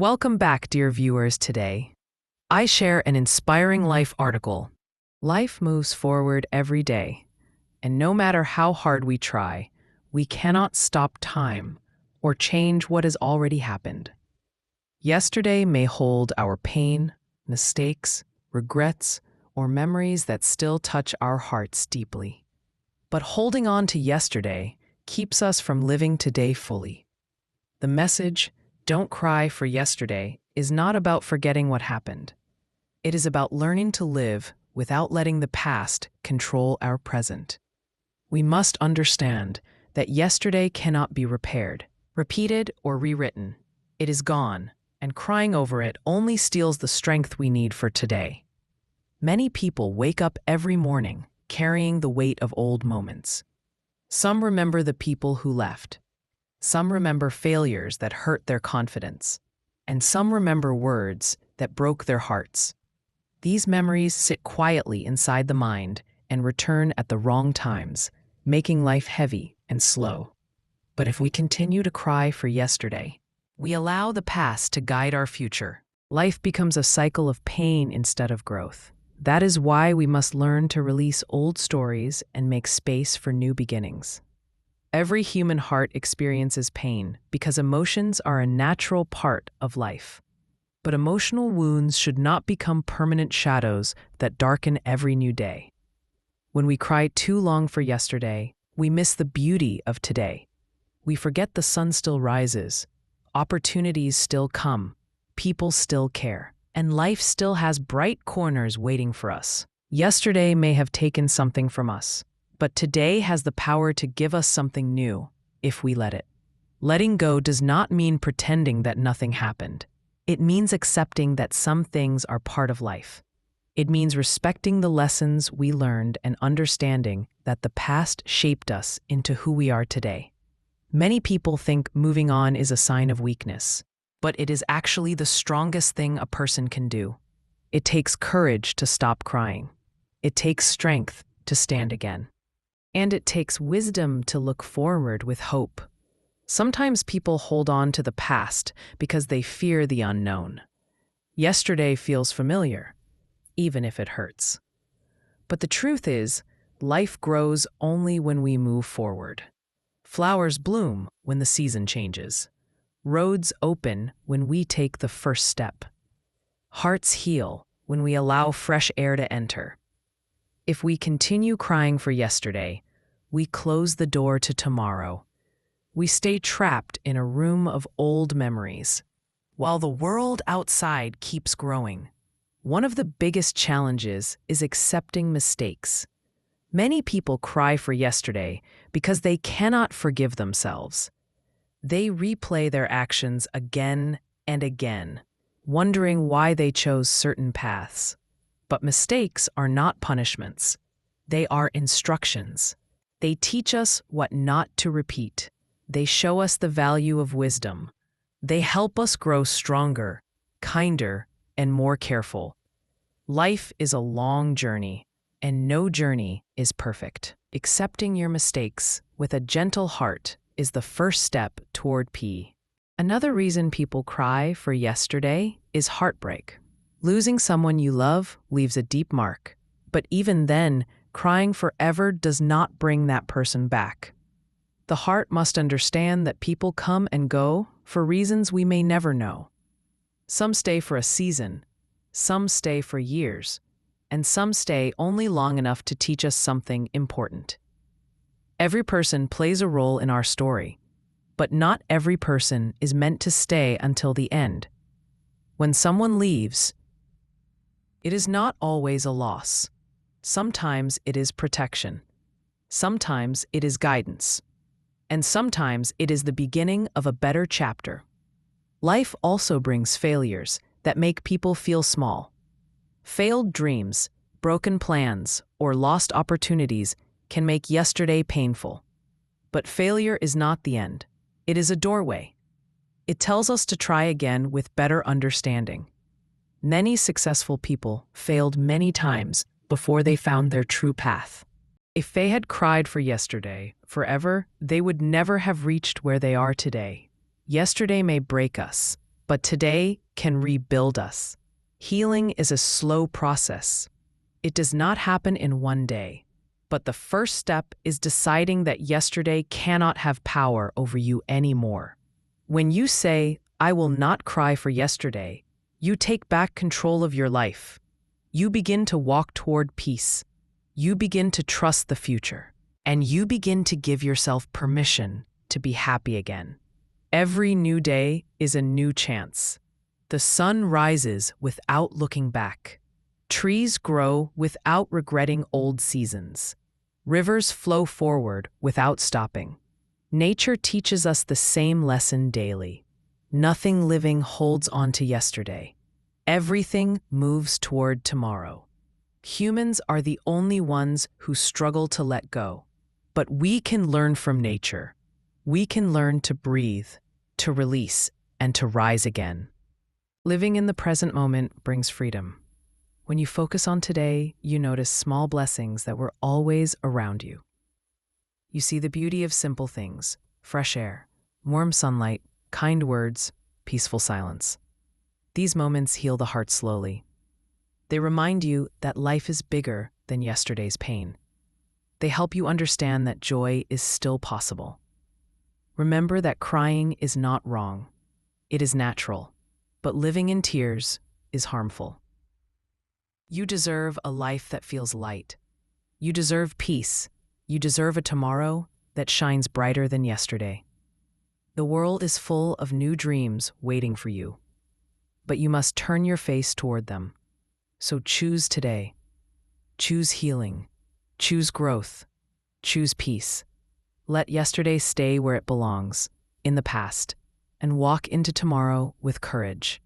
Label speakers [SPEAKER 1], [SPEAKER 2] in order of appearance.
[SPEAKER 1] Welcome back, dear viewers. Today, I share an inspiring life article. Life moves forward every day, and no matter how hard we try, we cannot stop time or change what has already happened. Yesterday may hold our pain, mistakes, regrets, or memories that still touch our hearts deeply. But holding on to yesterday keeps us from living today fully. The message, "Don't cry for yesterday," is not about forgetting what happened. It is about learning to live without letting the past control our present. We must understand that yesterday cannot be repaired, repeated, or rewritten. It is gone, and crying over it only steals the strength we need for today. Many people wake up every morning carrying the weight of old moments. Some remember the people who left. Some remember failures that hurt their confidence, and some remember words that broke their hearts. These memories sit quietly inside the mind and return at the wrong times, making life heavy and slow. But if we continue to cry for yesterday, we allow the past to guide our future. Life becomes a cycle of pain instead of growth. That is why we must learn to release old stories and make space for new beginnings. Every human heart experiences pain because emotions are a natural part of life. But emotional wounds should not become permanent shadows that darken every new day. When we cry too long for yesterday, we miss the beauty of today. We forget the sun still rises, opportunities still come, people still care, and life still has bright corners waiting for us. Yesterday may have taken something from us, but today has the power to give us something new, if we let it. Letting go does not mean pretending that nothing happened. It means accepting that some things are part of life. It means respecting the lessons we learned and understanding that the past shaped us into who we are today. Many people think moving on is a sign of weakness, but it is actually the strongest thing a person can do. It takes courage to stop crying. It takes strength to stand again. And it takes wisdom to look forward with hope. Sometimes people hold on to the past because they fear the unknown. Yesterday feels familiar, even if it hurts. But the truth is, life grows only when we move forward. Flowers bloom when the season changes. Roads open when we take the first step. Hearts heal when we allow fresh air to enter. If we continue crying for yesterday, we close the door to tomorrow. We stay trapped in a room of old memories, while the world outside keeps growing. One of the biggest challenges is accepting mistakes. Many people cry for yesterday because they cannot forgive themselves. They replay their actions again and again, wondering why they chose certain paths. But mistakes are not punishments. They are instructions. They teach us what not to repeat. They show us the value of wisdom. They help us grow stronger, kinder, and more careful. Life is a long journey, and no journey is perfect. Accepting your mistakes with a gentle heart is the first step toward peace. Another reason people cry for yesterday is heartbreak. Losing someone you love leaves a deep mark, but even then, crying forever does not bring that person back. The heart must understand that people come and go for reasons we may never know. Some stay for a season, some stay for years, and some stay only long enough to teach us something important. Every person plays a role in our story, but not every person is meant to stay until the end. When someone leaves, it is not always a loss. Sometimes it is protection. Sometimes it is guidance. And sometimes it is the beginning of a better chapter. Life also brings failures that make people feel small. Failed dreams, broken plans, or lost opportunities can make yesterday painful. But failure is not the end. It is a doorway. It tells us to try again with better understanding. Many successful people failed many times before they found their true path. If they had cried for yesterday forever, they would never have reached where they are today. Yesterday may break us, but today can rebuild us. Healing is a slow process. It does not happen in one day, but the first step is deciding that yesterday cannot have power over you anymore. When you say, "I will not cry for yesterday," you take back control of your life. You begin to walk toward peace. You begin to trust the future, and you begin to give yourself permission to be happy again. Every new day is a new chance. The sun rises without looking back. Trees grow without regretting old seasons. Rivers flow forward without stopping. Nature teaches us the same lesson daily. Nothing living holds on to yesterday. Everything moves toward tomorrow. Humans are the only ones who struggle to let go. But we can learn from nature. We can learn to breathe, to release, and to rise again. Living in the present moment brings freedom. When you focus on today, you notice small blessings that were always around you. You see the beauty of simple things: fresh air, warm sunlight, kind words, peaceful silence. These moments heal the heart slowly. They remind you that life is bigger than yesterday's pain. They help you understand that joy is still possible. Remember that crying is not wrong. It is natural, but living in tears is harmful. You deserve a life that feels light. You deserve peace. You deserve a tomorrow that shines brighter than yesterday. The world is full of new dreams waiting for you, but you must turn your face toward them. So choose today. Choose healing. Choose growth. Choose peace. Let yesterday stay where it belongs, in the past, and walk into tomorrow with courage.